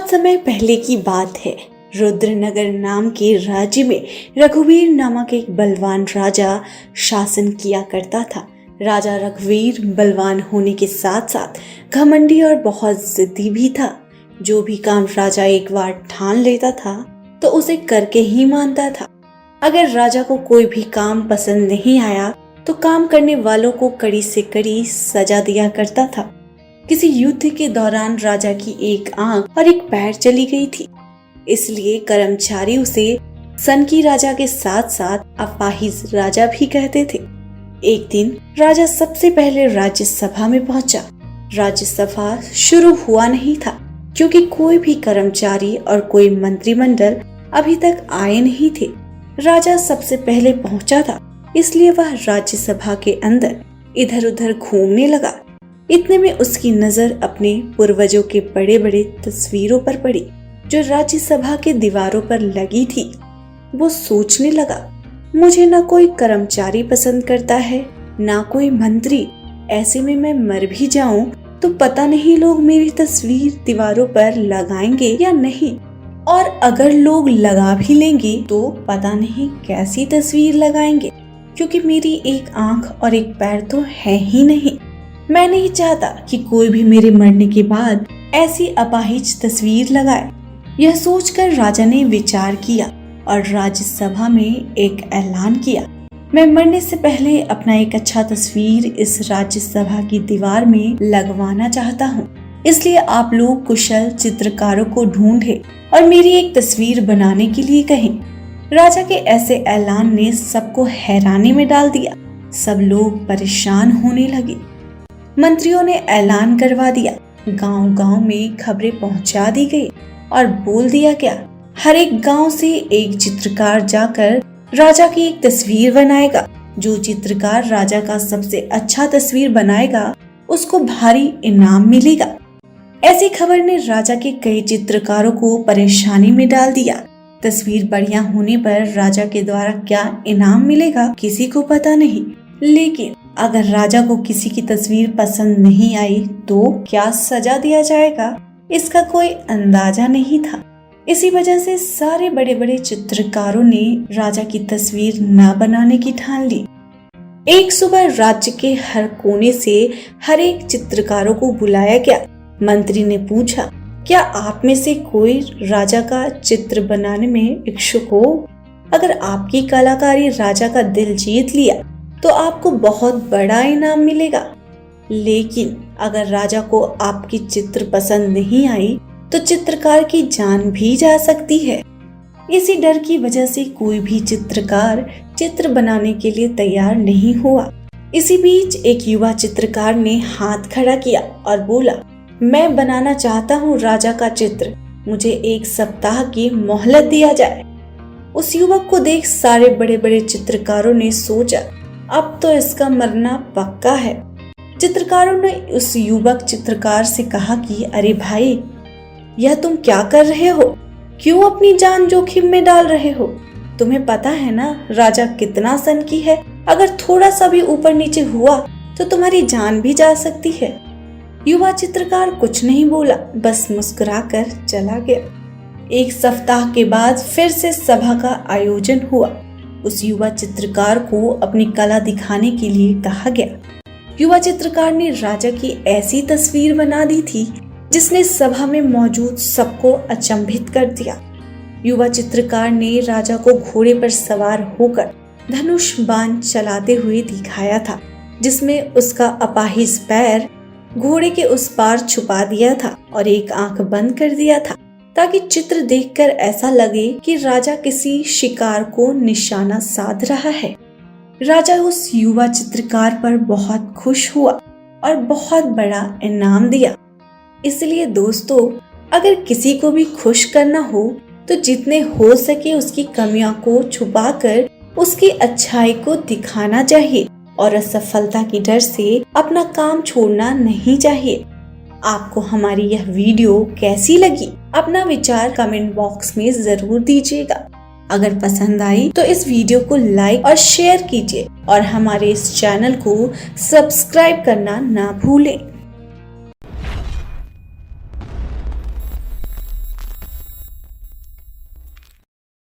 बहुत समय पहले की बात है। रुद्रनगर नाम के राज्य में रघुवीर नामक एक बलवान राजा शासन किया करता था। राजा रघुवीर बलवान होने के साथ साथ घमंडी और बहुत जिद्दी भी था। जो भी काम राजा एक बार ठान लेता था तो उसे करके ही मानता था। अगर राजा को कोई भी काम पसंद नहीं आया तो काम करने वालों को कड़ी से कड़ी सजा दिया करता था। किसी युद्ध के दौरान राजा की एक आंख और एक पैर चली गई थी, इसलिए कर्मचारी उसे सनकी राजा के साथ साथ अपाहिज राजा भी कहते थे। एक दिन राजा सबसे पहले राज्यसभा में पहुंचा। राज्यसभा शुरू हुआ नहीं था क्योंकि कोई भी कर्मचारी और कोई मंत्रिमंडल अभी तक आए नहीं थे। राजा सबसे पहले पहुंचा था, इसलिए वह राज्यसभा के अंदर इधर उधर घूमने लगा। इतने में उसकी नजर अपने पूर्वजों के बड़े बड़े तस्वीरों पर पड़ी जो राज्यसभा के दीवारों पर लगी थी। वो सोचने लगा, मुझे ना कोई कर्मचारी पसंद करता है ना कोई मंत्री। ऐसे में मैं मर भी जाऊं तो पता नहीं लोग मेरी तस्वीर दीवारों पर लगाएंगे या नहीं, और अगर लोग लगा भी लेंगे तो पता नहीं कैसी तस्वीर लगाएंगे क्योंकि मेरी एक आंख और एक पैर तो है ही नहीं। मैं नहीं चाहता कि कोई भी मेरे मरने के बाद ऐसी अपाहिज तस्वीर लगाए। यह सोचकर राजा ने विचार किया और राज्यसभा में एक ऐलान किया, मैं मरने से पहले अपना एक अच्छा तस्वीर इस राज्यसभा की दीवार में लगवाना चाहता हूँ, इसलिए आप लोग कुशल चित्रकारों को ढूंढे और मेरी एक तस्वीर बनाने के लिए कहें। राजा के ऐसे ऐलान ने सबको हैरानी में डाल दिया। सब लोग परेशान होने लगे। मंत्रियों ने ऐलान करवा दिया, गांव-गांव में खबरें पहुंचा दी गई और बोल दिया गया, हर एक गांव से एक चित्रकार जाकर राजा की एक तस्वीर बनाएगा। जो चित्रकार राजा का सबसे अच्छा तस्वीर बनाएगा उसको भारी इनाम मिलेगा। ऐसी खबर ने राजा के कई चित्रकारों को परेशानी में डाल दिया। तस्वीर बढ़िया होने पर राजा के द्वारा क्या इनाम मिलेगा किसी को पता नहीं, लेकिन अगर राजा को किसी की तस्वीर पसंद नहीं आई तो क्या सजा दिया जाएगा इसका कोई अंदाजा नहीं था। इसी वजह से सारे बड़े बड़े चित्रकारों ने राजा की तस्वीर न बनाने की ठान ली। एक सुबह राज्य के हर कोने से हर एक चित्रकारों को बुलाया गया। मंत्री ने पूछा, क्या आप में से कोई राजा का चित्र बनाने में इच्छुक हो? अगर आपकी कलाकारी राजा का दिल जीत लिया तो आपको बहुत बड़ा इनाम मिलेगा, लेकिन अगर राजा को आपकी चित्र पसंद नहीं आई तो चित्रकार की जान भी जा सकती है। इसी डर की वजह से कोई भी चित्रकार चित्र बनाने के लिए तैयार नहीं हुआ। इसी बीच एक युवा चित्रकार ने हाथ खड़ा किया और बोला, मैं बनाना चाहता हूँ राजा का चित्र, मुझे 1 सप्ताह की मोहलत दिया जाए। उस युवक को देख सारे बड़े बड़े चित्रकारों ने सोचा, अब तो इसका मरना पक्का है। चित्रकारों ने उस युवक चित्रकार से कहा कि अरे भाई, यह तुम क्या कर रहे हो? क्यों अपनी जान जोखिम में डाल रहे हो? तुम्हें पता है ना राजा कितना सनकी है, अगर थोड़ा सा भी ऊपर नीचे हुआ तो तुम्हारी जान भी जा सकती है। युवा चित्रकार कुछ नहीं बोला, बस मुस्कुराकर चला गया। 1 सप्ताह के बाद फिर से सभा का आयोजन हुआ। उस युवा चित्रकार को अपनी कला दिखाने के लिए कहा गया। युवा चित्रकार ने राजा की ऐसी तस्वीर बना दी थी जिसने सभा में मौजूद सबको अचंभित कर दिया। युवा चित्रकार ने राजा को घोड़े पर सवार होकर धनुष बाण चलाते हुए दिखाया था, जिसमें उसका अपाहिज पैर घोड़े के उस पार छुपा दिया था और एक आंख बंद कर दिया था, ताकि चित्र देखकर ऐसा लगे कि राजा किसी शिकार को निशाना साध रहा है। राजा उस युवा चित्रकार पर बहुत खुश हुआ और बहुत बड़ा इनाम दिया। इसलिए दोस्तों, अगर किसी को भी खुश करना हो तो जितने हो सके उसकी कमियों को छुपाकर उसकी अच्छाई को दिखाना चाहिए और असफलता की डर से अपना काम छोड़ना नहीं चाहिए। आपको हमारी यह वीडियो कैसी लगी? अपना विचार कमेंट बॉक्स में जरूर दीजिएगा। अगर पसंद आई तो इस वीडियो को लाइक और शेयर कीजिए और हमारे इस चैनल को सब्सक्राइब करना ना भूलें।